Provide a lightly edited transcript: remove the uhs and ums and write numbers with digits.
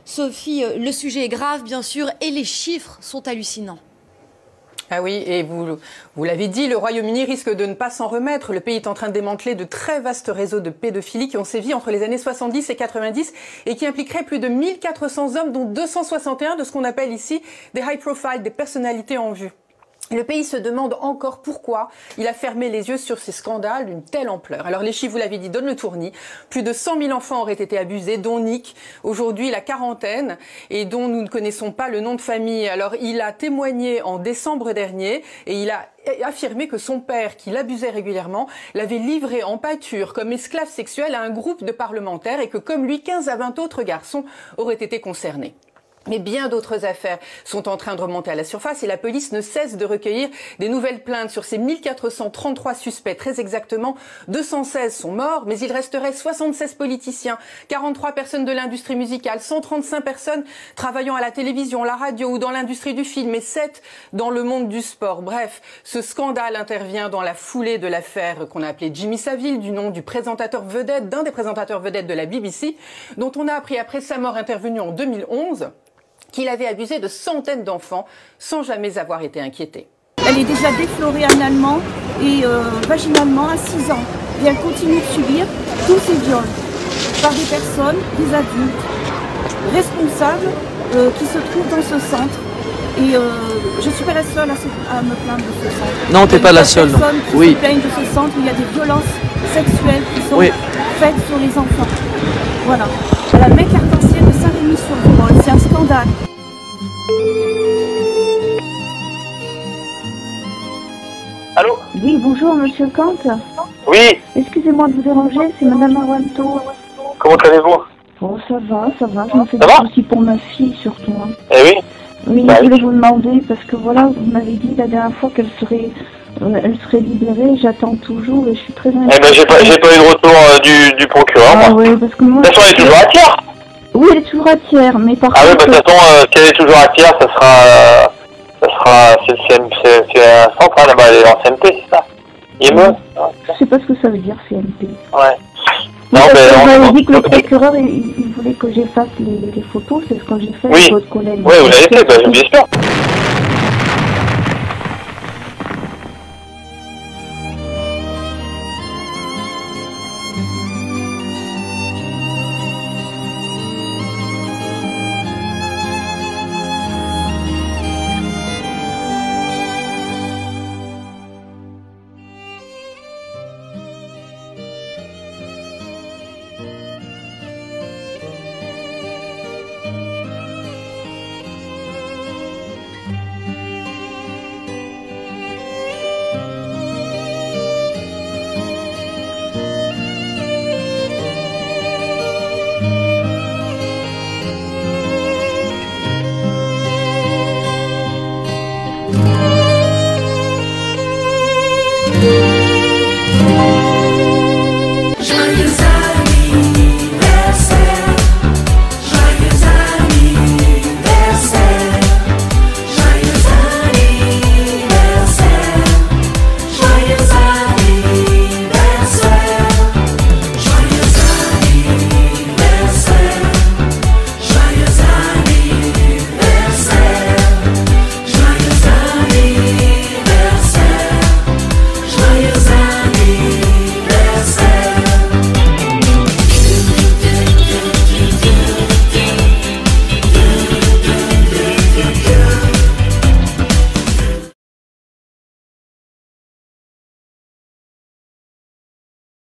Sophie, le sujet est grave, bien sûr, et les chiffres sont hallucinants. Ah oui, et vous l'avez dit, le Royaume-Uni risque de ne pas s'en remettre. Le pays est en train de démanteler de très vastes réseaux de pédophilie qui ont sévi entre les années 70 et 90 et qui impliqueraient plus de 1400 hommes, dont 261 de ce qu'on appelle ici des high profile, des personnalités en vue. Le pays se demande encore pourquoi il a fermé les yeux sur ces scandales d'une telle ampleur. Alors les chiffres, vous l'avez dit, donnent le tournis. Plus de 100 000 enfants auraient été abusés, dont Nick, aujourd'hui la quarantaine, et dont nous ne connaissons pas le nom de famille. Alors il a témoigné en décembre dernier et il a affirmé que son père, qui l'abusait régulièrement, l'avait livré en pâture comme esclave sexuel à un groupe de parlementaires et que comme lui, 15 à 20 autres garçons auraient été concernés. Mais bien d'autres affaires sont en train de remonter à la surface et la police ne cesse de recueillir des nouvelles plaintes sur ces 1433 suspects. Très exactement, 216 sont morts, mais il resterait 76 politiciens, 43 personnes de l'industrie musicale, 135 personnes travaillant à la télévision, la radio ou dans l'industrie du film et 7 dans le monde du sport. Bref, ce scandale intervient dans la foulée de l'affaire qu'on a appelée Jimmy Savile, du nom du présentateur vedette, d'un des présentateurs vedettes de la BBC, dont on a appris après sa mort intervenue en 2011, qu'il avait abusé de centaines d'enfants sans jamais avoir été inquiété. Elle est déjà déflorée analement et vaginalement à 6 ans. Et elle continue de subir tous ces viols par des personnes, des adultes responsables qui se trouvent dans ce centre. Et je ne suis pas la seule à me plaindre de ce centre. Non, tu n'es pas la seule. Il y a des personnes qui se plaignent de ce centre où il y a des violences sexuelles qui sont faites sur les enfants. Voilà. La mec arc-en-ciel de Saint-Rémy-sur-Vérole, c'est un scandale. Allô? Oui, bonjour Monsieur Kant. Oui. Excusez-moi de vous déranger, c'est Madame Awanto. Comment allez-vous? Oh, ça va. Je me fais des soucis pour ma fille surtout. Hein. Eh oui. Oui, je voulais vous demander, parce que voilà, vous m'avez dit la dernière fois qu'elle serait libérée, j'attends toujours et je suis très inquiète. Eh ben j'ai pas eu de retour du procureur. Ah oui, parce que moi... De toute façon, elle est toujours à tiers. Oui, elle est toujours à tiers, mais par contre... Ah oui, bah de toute façon, si elle est toujours à tiers, ça sera c'est un centre, là-bas, elle est en CMP, c'est ça? IME? Je sais pas ce que ça veut dire, CMP. Ouais. Non, on avait dit que le procureur, il voulait que j'efface les photos, c'est ce que j'ai fait avec votre collègue. Oui, vous l'avez fait, bien sûr.